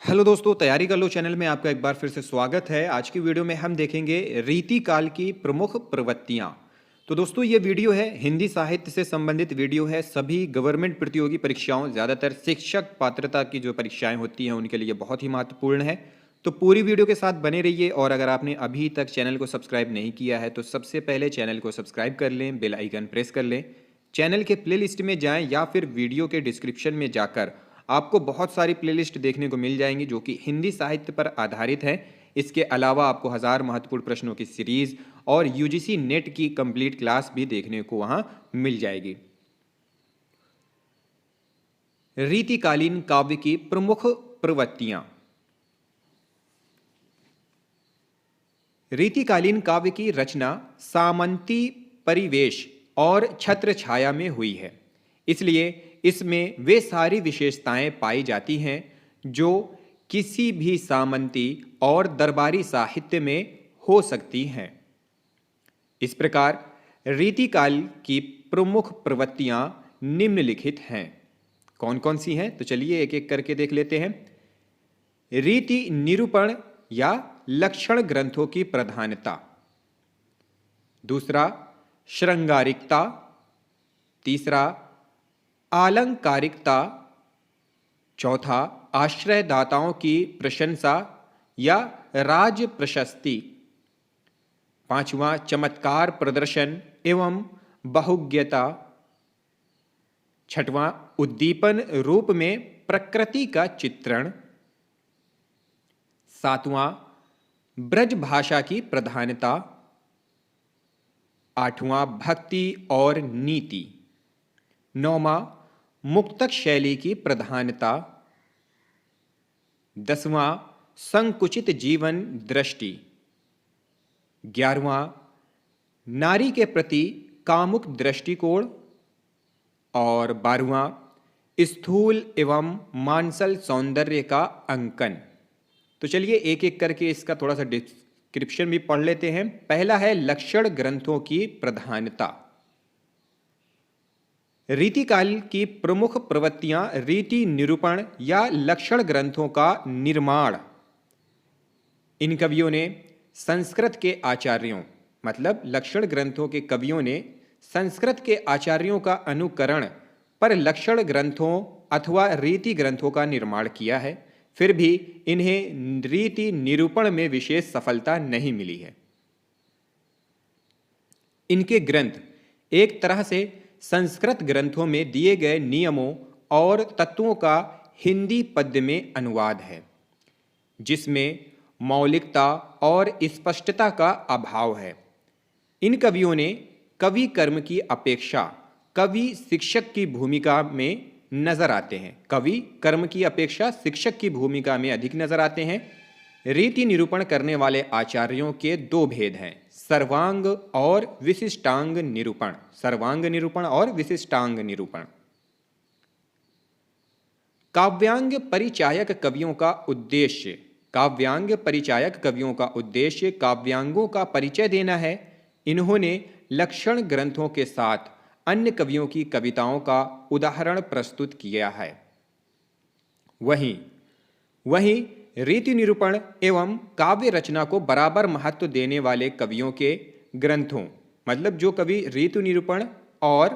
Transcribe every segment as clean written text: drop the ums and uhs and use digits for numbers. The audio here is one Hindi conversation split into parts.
हेलो दोस्तों, तैयारी कर लो चैनल में आपका एक बार फिर से स्वागत है। आज की वीडियो में हम देखेंगे रीति काल की प्रमुख प्रवृत्तियां। तो दोस्तों ये वीडियो है हिंदी साहित्य से संबंधित वीडियो है। सभी गवर्नमेंट प्रतियोगी परीक्षाओं, ज़्यादातर शिक्षक पात्रता की जो परीक्षाएं होती हैं उनके लिए बहुत ही महत्वपूर्ण है। तो पूरी वीडियो के साथ बने रहिए और अगर आपने अभी तक चैनल को सब्सक्राइब नहीं किया है तो सबसे पहले चैनल को सब्सक्राइब कर लें, बेल आइकन प्रेस कर लें। चैनल के प्लेलिस्ट में जाएं या फिर वीडियो के डिस्क्रिप्शन में जाकर आपको बहुत सारी प्लेलिस्ट देखने को मिल जाएंगी जो कि हिंदी साहित्य पर आधारित है। इसके अलावा आपको 1000 महत्वपूर्ण प्रश्नों की सीरीज और यूजीसी नेट की कंप्लीट क्लास भी देखने को वहां मिल जाएगी। रीतिकालीन काव्य की प्रमुख प्रवृत्तियां। रीतिकालीन काव्य की रचना सामंती परिवेश और छत्र छाया में हुई है, इसलिए इसमें वे सारी विशेषताएं पाई जाती हैं जो किसी भी सामंती और दरबारी साहित्य में हो सकती हैं। इस प्रकार रीतिकाल की प्रमुख प्रवृत्तियां निम्नलिखित हैं। कौन कौन सी हैं तो चलिए एक एक करके देख लेते हैं। रीति निरूपण या लक्षण ग्रंथों की प्रधानता। दूसरा, श्रृंगारिकता। तीसरा, आलंकारिकता। चौथा, आश्रयदाताओं की प्रशंसा या राज प्रशस्ति। पांचवा, चमत्कार प्रदर्शन एवं बहुज्ञता। छठवां, उद्दीपन रूप में प्रकृति का चित्रण। सातवां, ब्रज भाषा की प्रधानता। आठवां, भक्ति और नीति। नौवां, मुक्तक शैली की प्रधानता। 10वां, संकुचित जीवन दृष्टि। 11वां, नारी के प्रति कामुक दृष्टिकोण। और 12वां, स्थूल एवं मांसल सौंदर्य का अंकन। तो चलिए एक एक करके इसका थोड़ा सा डिस्क्रिप्शन भी पढ़ लेते हैं। पहला है लक्षण ग्रंथों की प्रधानता। रीतिकाल की प्रमुख प्रवृत्तियां रीति निरूपण या लक्षण ग्रंथों का निर्माण। इन कवियों ने संस्कृत के आचार्यों, मतलब लक्षण ग्रंथों के कवियों ने संस्कृत के आचार्यों का अनुकरण पर लक्षण ग्रंथों अथवा रीति ग्रंथों का निर्माण किया है। फिर भी इन्हें रीति निरूपण में विशेष सफलता नहीं मिली है। इनके ग्रंथ एक तरह से संस्कृत ग्रंथों में दिए गए नियमों और तत्वों का हिंदी पद्य में अनुवाद है, जिसमें मौलिकता और स्पष्टता का अभाव है। इन कवियों ने कवि कर्म की अपेक्षा कवि शिक्षक की भूमिका में नजर आते हैं। कवि कर्म की अपेक्षा शिक्षक की भूमिका में अधिक नजर आते हैं। रीति निरूपण करने वाले आचार्यों के दो भेद हैं, सर्वांग और विशिष्टांग निरूपण। सर्वांग निरूपण और विशिष्टांग निरूपण। काव्यांग परिचायक कवियों का उद्देश्य। काव्यांग परिचायक कवियों का उद्देश्य काव्यांगों का परिचय देना है। इन्होंने लक्षण ग्रंथों के साथ अन्य कवियों की कविताओं का उदाहरण प्रस्तुत किया है। वहीं रीति निरूपण एवं काव्य रचना को बराबर महत्व देने वाले कवियों के ग्रंथों, मतलब जो कवि रीति निरूपण और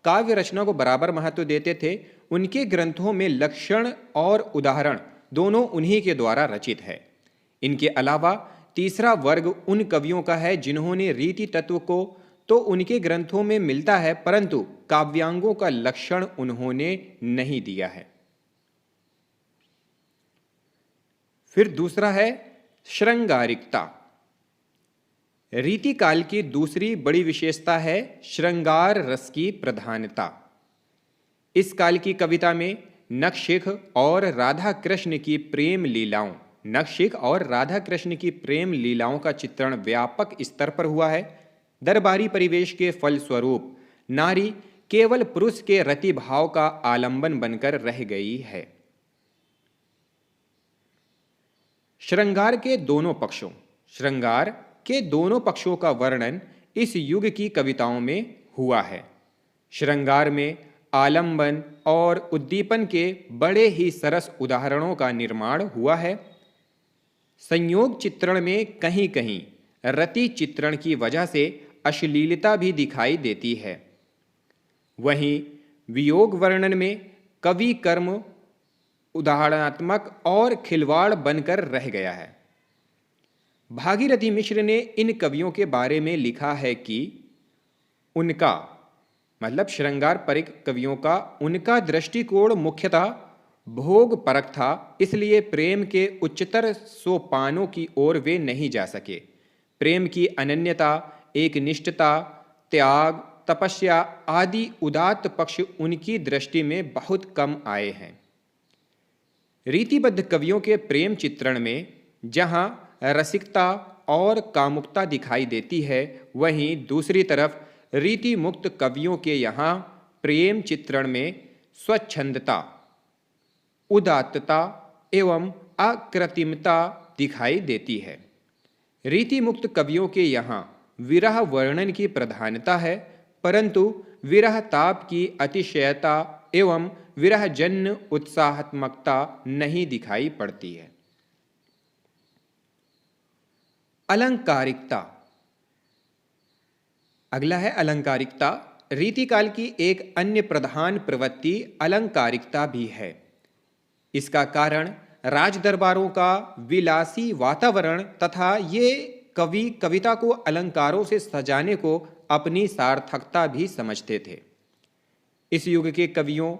काव्य रचना को बराबर महत्व देते थे, उनके ग्रंथों में लक्षण और उदाहरण दोनों उन्हीं के द्वारा रचित है। इनके अलावा तीसरा वर्ग उन कवियों का है जिन्होंने रीति तत्व को तो उनके ग्रंथों में मिलता है, परंतु काव्यांगों का लक्षण उन्होंने नहीं दिया है। फिर दूसरा है श्रृंगारिकता। रीतिकाल की दूसरी बड़ी विशेषता है श्रृंगार रस की प्रधानता। इस काल की कविता में नखशिख और राधा कृष्ण की प्रेम लीलाओं का चित्रण व्यापक स्तर पर हुआ है। दरबारी परिवेश के फलस्वरूप नारी केवल पुरुष के रति भाव का आलंबन बनकर रह गई है। श्रृंगार के दोनों पक्षों का वर्णन इस युग की कविताओं में हुआ है। श्रृंगार में आलंबन और उद्दीपन के बड़े ही सरस उदाहरणों का निर्माण हुआ है। संयोग चित्रण में कहीं कहीं रति चित्रण की वजह से अश्लीलता भी दिखाई देती है। वहीं वियोग वर्णन में कवि कर्म उदाहरणात्मक और खिलवाड़ बनकर रह गया है। भागीरथी मिश्र ने इन कवियों के बारे में लिखा है कि उनका मतलब श्रृंगार परिक कवियों का उनका दृष्टिकोण मुख्यतः भोग परक था, इसलिए प्रेम के उच्चतर सोपानों की ओर वे नहीं जा सके। प्रेम की अनन्यता, एक निष्ठता, त्याग, तपस्या आदि उदात्त पक्ष उनकी दृष्टि में बहुत कम आए हैं। रीतिबद्ध कवियों के प्रेम चित्रण में जहाँ रसिकता और कामुकता दिखाई देती है, वहीं दूसरी तरफ रीति मुक्त कवियों के यहाँ प्रेम चित्रण में स्वच्छंदता, उदात्तता एवं अकृत्रिमता दिखाई देती है। रीति मुक्त कवियों के यहाँ विरह वर्णन की प्रधानता है, परंतु विरह ताप की अतिशयता एवं विरहजन्य उत्साहात्मकता नहीं दिखाई पड़ती है। अलंकारिकता। अगला है अलंकारिकता। रीतिकाल की एक अन्य प्रधान प्रवृत्ति अलंकारिकता भी है। इसका कारण राजदरबारों का विलासी वातावरण तथा ये कवि कविता को अलंकारों से सजाने को अपनी सार्थकता भी समझते थे। इस युग के कवियों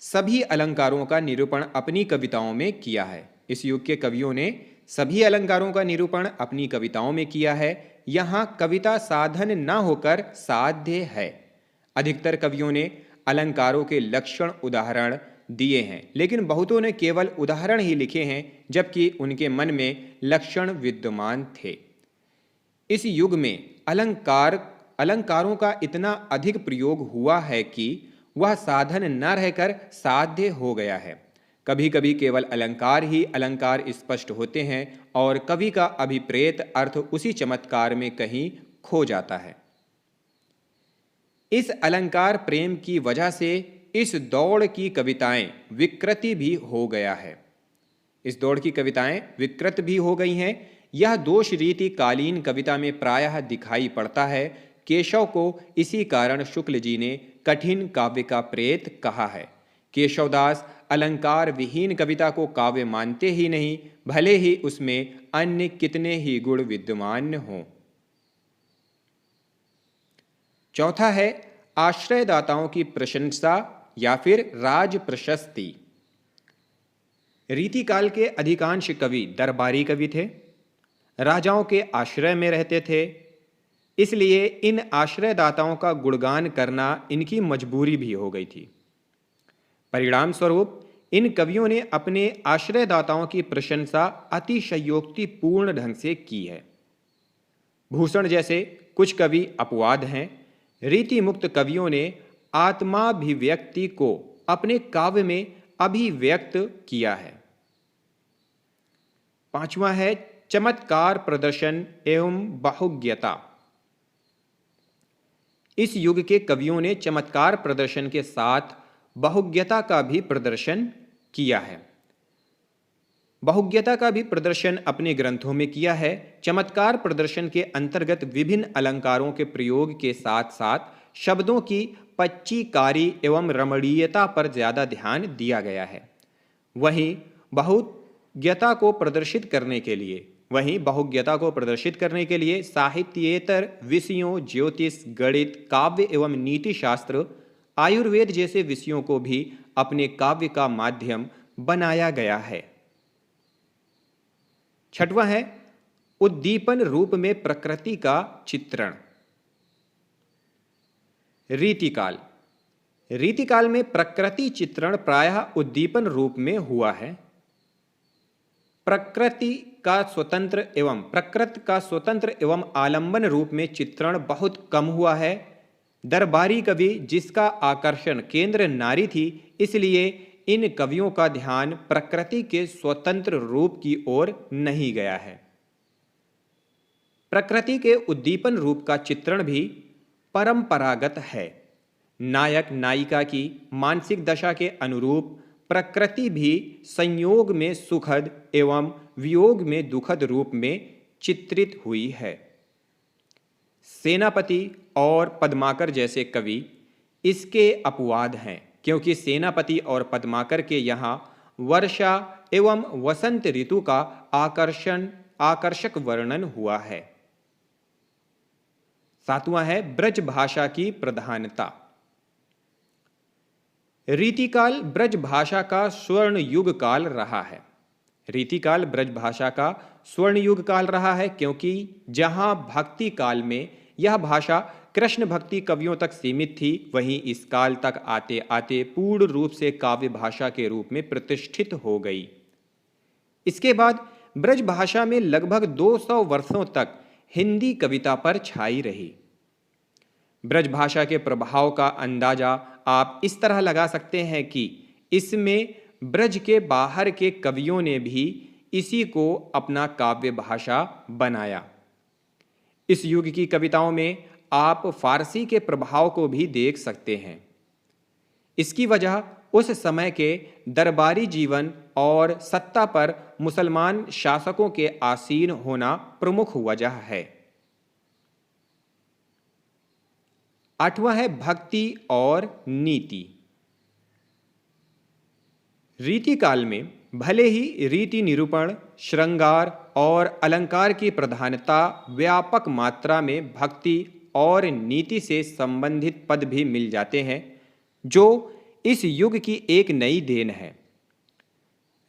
सभी अलंकारों का निरूपण अपनी कविताओं में किया है। इस युग के कवियों ने सभी अलंकारों का निरूपण अपनी कविताओं में किया है। यहाँ कविता साधन न होकर साध्य है। अधिकतर कवियों ने अलंकारों के लक्षण उदाहरण दिए हैं, लेकिन बहुतों ने केवल उदाहरण ही लिखे हैं, जबकि उनके मन में लक्षण विद्यमान थे। इस युग में अलंकारों का इतना अधिक प्रयोग हुआ है कि वह साधन न रहकर साध्य हो गया है। कभी कभी केवल अलंकार ही अलंकार स्पष्ट होते हैं और कवि का अभिप्रेत अर्थ उसी चमत्कार में कहीं खो जाता है। इस अलंकार प्रेम की वजह से इस दौड़ की कविताएं विकृति भी हो गया है। इस दौड़ की कविताएं विकृत भी हो गई हैं। यह दोष रीति कालीन कविता में प्रायः दिखाई पड़ता है। केशव को इसी कारण शुक्ल जी ने कठिन काव्य का प्रेत कहा है। केशवदास अलंकार विहीन कविता को काव्य मानते ही नहीं, भले ही उसमें अन्य कितने ही गुण विद्यमान हों। चौथा है आश्रयदाताओं की प्रशंसा या फिर राज प्रशस्ति। रीतिकाल के अधिकांश कवि दरबारी कवि थे, राजाओं के आश्रय में रहते थे, इसलिए इन आश्रयदाताओं का गुणगान करना इनकी मजबूरी भी हो गई थी। परिणाम स्वरूप इन कवियों ने अपने आश्रयदाताओं की प्रशंसा अतिशयोक्तिपूर्ण ढंग से की है। भूषण जैसे कुछ कवि अपवाद हैं। रीति मुक्त कवियों ने आत्माभिव्यक्ति को अपने काव्य में अभिव्यक्त किया है। पांचवा है चमत्कार प्रदर्शन एवं बहुज्ञता। इस युग के कवियों ने चमत्कार प्रदर्शन के साथ बहुज्ञता का भी प्रदर्शन किया है। बहुज्ञता का भी प्रदर्शन अपने ग्रंथों में किया है। चमत्कार प्रदर्शन के अंतर्गत विभिन्न अलंकारों के प्रयोग के साथ साथ शब्दों की पच्चीकारी एवं रमणीयता पर ज्यादा ध्यान दिया गया है। वहीं बहुज्ञता को प्रदर्शित करने के लिए साहित्येतर विषयों ज्योतिष, गणित, काव्य एवं नीति शास्त्र, आयुर्वेद जैसे विषयों को भी अपने काव्य का माध्यम बनाया गया है। छठवां है उद्दीपन रूप में प्रकृति का चित्रण। रीतिकाल में प्रकृति चित्रण प्रायः उद्दीपन रूप में हुआ है। प्रकृत का स्वतंत्र एवं आलंबन रूप में चित्रण बहुत कम हुआ है। दरबारी कवि जिसका आकर्षण केंद्र नारी थी, इसलिए इन कवियों का ध्यान प्रकृति के स्वतंत्र रूप की ओर नहीं गया है। प्रकृति के उद्दीपन रूप का चित्रण भी परंपरागत है। नायक नायिका की मानसिक दशा के अनुरूप प्रकृति भी संयोग में सुखद एवं वियोग में दुखद रूप में चित्रित हुई है। सेनापति और पद्माकर जैसे कवि इसके अपवाद हैं, क्योंकि सेनापति और पद्माकर के यहाँ वर्षा एवं वसंत ऋतु का आकर्षक वर्णन हुआ है। सातवां है ब्रज भाषा की प्रधानता। रीतिकाल ब्रज भाषा का स्वर्ण युग काल रहा है। रीतिकाल ब्रज भाषा का स्वर्ण युग काल रहा है, क्योंकि जहां भक्ति काल में यह भाषा कृष्ण भक्ति कवियों तक सीमित थी, वहीं इस काल तक आते आते पूर्ण रूप से काव्य भाषा के रूप में प्रतिष्ठित हो गई। इसके बाद ब्रज भाषा में लगभग 200 वर्षों तक हिंदी कविता पर छाई रही। ब्रज भाषा के प्रभाव का अंदाजा आप इस तरह लगा सकते हैं कि इसमें ब्रज के बाहर के कवियों ने भी इसी को अपना काव्य भाषा बनाया। इस युग की कविताओं में आप फारसी के प्रभाव को भी देख सकते हैं। इसकी वजह उस समय के दरबारी जीवन और सत्ता पर मुसलमान शासकों के आसीन होना प्रमुख वजह है। आठवां है भक्ति और नीति। रीति काल में भले ही रीति निरूपण, श्रृंगार और अलंकार की प्रधानता व्यापक मात्रा में भक्ति और नीति से संबंधित पद भी मिल जाते हैं, जो इस युग की एक नई देन है।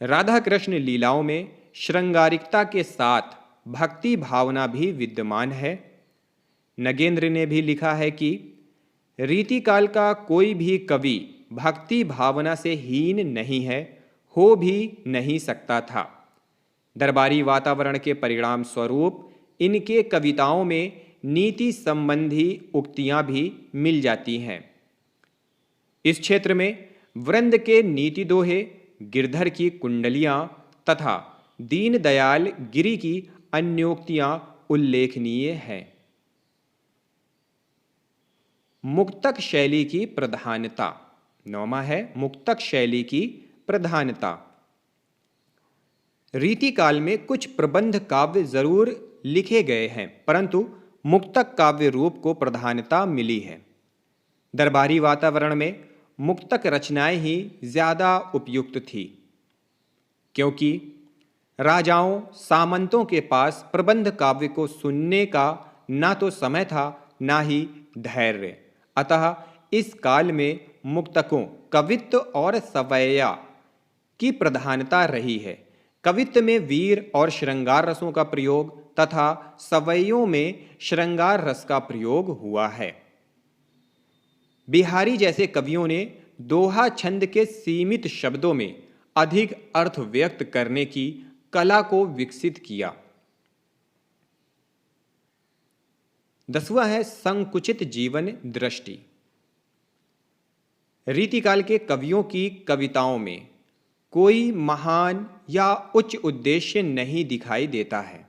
राधा कृष्ण लीलाओं में श्रृंगारिकता के साथ भक्ति भावना भी विद्यमान है। नगेंद्र ने भी लिखा है कि रीतिकाल का कोई भी कवि भक्ति भावना से हीन नहीं है, हो भी नहीं सकता था। दरबारी वातावरण के परिणाम स्वरूप इनके कविताओं में नीति संबंधी उक्तियां भी मिल जाती हैं। इस क्षेत्र में वृंद के नीति दोहे, गिरधर की कुंडलियां तथा दीनदयाल गिरि की अन्योक्तियां उल्लेखनीय हैं। मुक्तक शैली की प्रधानता। नौवां है मुक्तक शैली की प्रधानता। रीतिकाल में कुछ प्रबंध काव्य जरूर लिखे गए हैं, परंतु मुक्तक काव्य रूप को प्रधानता मिली है। दरबारी वातावरण में मुक्तक रचनाएं ही ज्यादा उपयुक्त थी, क्योंकि राजाओं सामंतों के पास प्रबंध काव्य को सुनने का ना तो समय था ना ही धैर्य। अतः इस काल में मुक्तकों, कवित्व और सवैया की प्रधानता रही है। कवित्व में वीर और श्रृंगार रसों का प्रयोग तथा सवैयों में श्रृंगार रस का प्रयोग हुआ है। बिहारी जैसे कवियों ने दोहा छंद के सीमित शब्दों में अधिक अर्थ व्यक्त करने की कला को विकसित किया। 10वां है संकुचित जीवन दृष्टि। रीतिकाल के कवियों की कविताओं में कोई महान या उच्च उद्देश्य नहीं दिखाई देता है।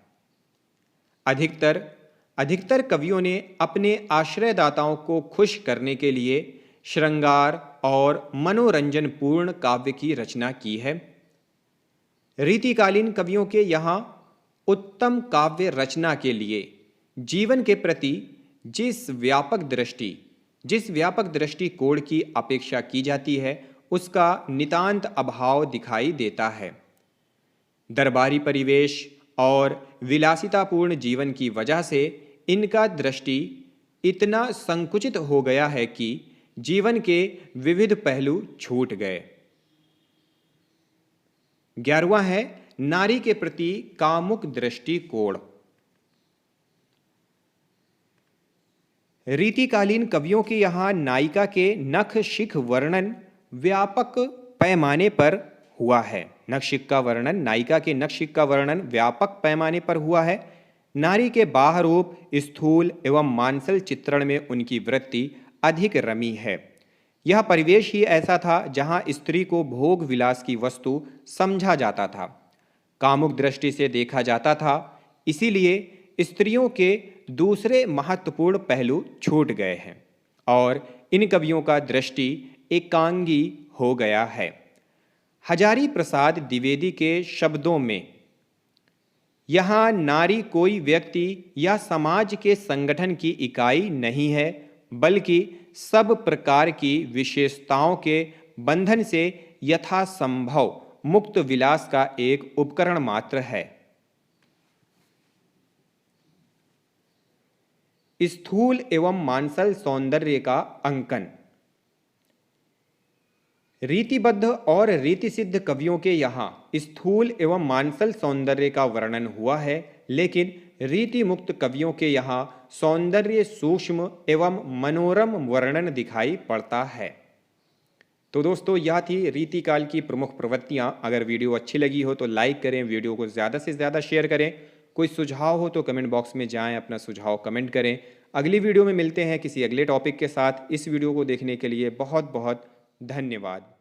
अधिकतर कवियों ने अपने आश्रयदाताओं को खुश करने के लिए श्रृंगार और मनोरंजन पूर्ण काव्य की रचना की है। रीतिकालीन कवियों के यहाँ उत्तम काव्य रचना के लिए जीवन के प्रति जिस व्यापक दृष्टिकोण की अपेक्षा की जाती है, उसका नितांत अभाव दिखाई देता है। दरबारी परिवेश और विलासितापूर्ण जीवन की वजह से इनका दृष्टि इतना संकुचित हो गया है कि जीवन के विविध पहलू छूट गए। 11वां है नारी के प्रति कामुक दृष्टिकोण। रीतिकालीन कवियों के यहाँ नायिका के नख शिख वर्णन व्यापक पैमाने पर हुआ है। नायिका के नख शिख का वर्णन व्यापक पैमाने पर हुआ है। नारी के बाह्य रूप, स्थूल एवं मांसल चित्रण में उनकी वृत्ति अधिक रमी है। यह परिवेश ही ऐसा था जहाँ स्त्री को भोग विलास की वस्तु समझा जाता था, कामुक दृष्टि से देखा जाता था। इसीलिए स्त्रियों के दूसरे महत्वपूर्ण पहलू छूट गए हैं और इन कवियों का दृष्टि एकांगी हो गया है। हजारी प्रसाद द्विवेदी के शब्दों में यहाँ नारी कोई व्यक्ति या समाज के संगठन की इकाई नहीं है, बल्कि सब प्रकार की विशेषताओं के बंधन से यथासंभव मुक्त विलास का एक उपकरण मात्र है। स्थूल एवं मांसल सौंदर्य का अंकन। रीतिबद्ध और रीतिसिद्ध कवियों के यहाँ स्थूल एवं मांसल सौंदर्य का वर्णन हुआ है, लेकिन रीति मुक्त कवियों के यहाँ सौंदर्य सूक्ष्म एवं मनोरम वर्णन दिखाई पड़ता है। तो दोस्तों, यह थी रीतिकाल की प्रमुख प्रवृत्तियां। अगर वीडियो अच्छी लगी हो तो लाइक करें, वीडियो को ज़्यादा से ज़्यादा शेयर करें। कोई सुझाव हो तो कमेंट बॉक्स में जाएं, अपना सुझाव कमेंट करें। अगली वीडियो में मिलते हैं किसी अगले टॉपिक के साथ। इस वीडियो को देखने के लिए बहुत बहुत धन्यवाद।